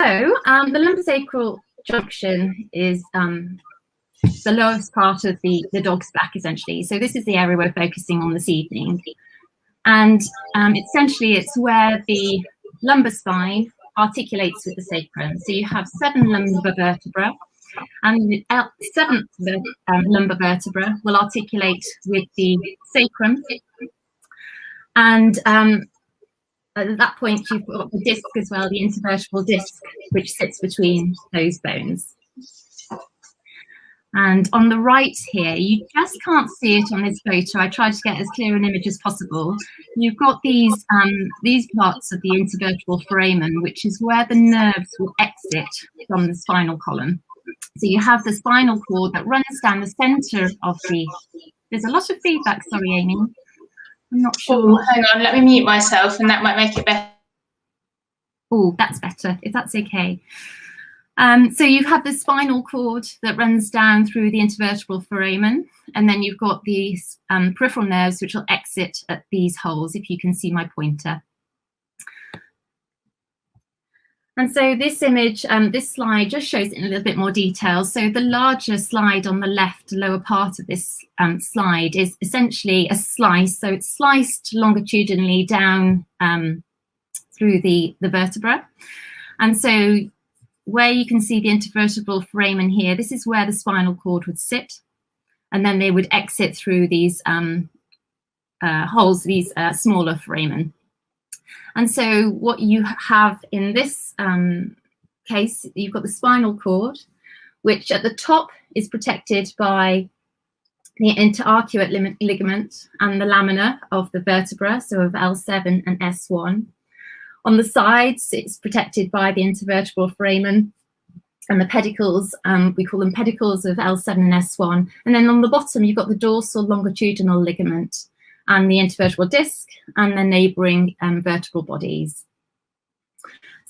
the lumbosacral junction is the lowest part of the dog's back, essentially. So this is the area we're focusing on this evening. And essentially it's where the lumbar spine articulates with the sacrum. So you have 7 lumbar vertebrae, and the 7th lumbar vertebra will articulate with the sacrum. And at that point, you've got the disc as well, the intervertebral disc, which sits between those bones. And on the right here, you just can't see it on this photo. I tried to get as clear an image as possible. You've got these parts of the intervertebral foramen, which is where the nerves will exit from the spinal column. So you have the spinal cord that runs down the center of the... There's a lot of feedback, sorry, Amy. I'm not sure. Oh, hang on, let me mute myself and that might make it better. Oh, that's better, if that's okay. So you have the spinal cord that runs down through the intervertebral foramen, and then you've got these peripheral nerves which will exit at these holes, if you can see my pointer. And so this image, this slide just shows it in a little bit more detail. So the larger slide on the left lower part of this slide is essentially a slice. So it's sliced longitudinally down through the vertebra. And so where you can see the intervertebral foramen here, this is where the spinal cord would sit. And then they would exit through these holes, these smaller foramen. And so what you have in this case, you've got the spinal cord, which at the top is protected by the interarcuate ligament and the lamina of the vertebra, so of L7 and S1. On the sides, it's protected by the intervertebral foramen and the pedicles, we call them pedicles of L7 and S1. And then on the bottom, you've got the dorsal longitudinal ligament and the intervertebral disc and the neighbouring vertebral bodies.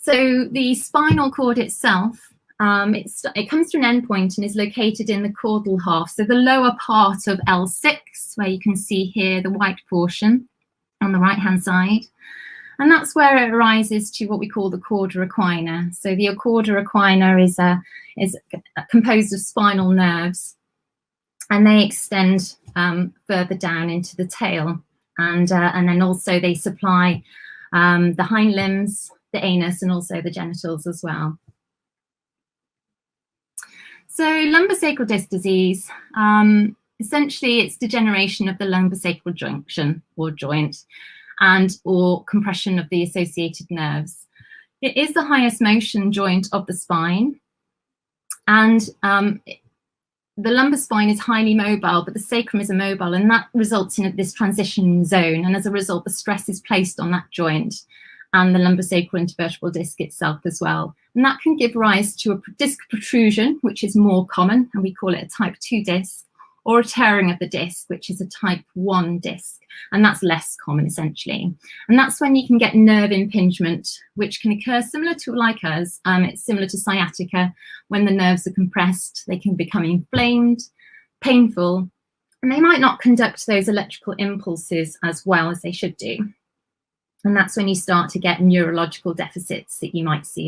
So the spinal cord itself, it comes to an endpoint and is located in the caudal half, so the lower part of L6, where you can see here the white portion on the right-hand side. And that's where it arises to what we call the cauda equina. So the cauda equina is composed of spinal nerves, and they extend further down into the tail. And then also they supply the hind limbs, the anus, and also the genitals as well. So lumbosacral disc disease, essentially it's degeneration of the lumbosacral junction or joint, or compression of the associated nerves. It is the highest motion joint of the spine, and the lumbar spine is highly mobile, but the sacrum is immobile, and that results in this transition zone, and as a result the stress is placed on that joint and the lumbosacral intervertebral disc itself as well. And that can give rise to a disc protrusion, which is more common, and we call it a type 2 disc, or a tearing of the disc, which is a type 1 disc, and that's less common essentially. And that's when you can get nerve impingement, which can occur similar to like us. It's similar to sciatica. When the nerves are compressed, they can become inflamed, painful, and they might not conduct those electrical impulses as well as they should do. And that's when you start to get neurological deficits that you might see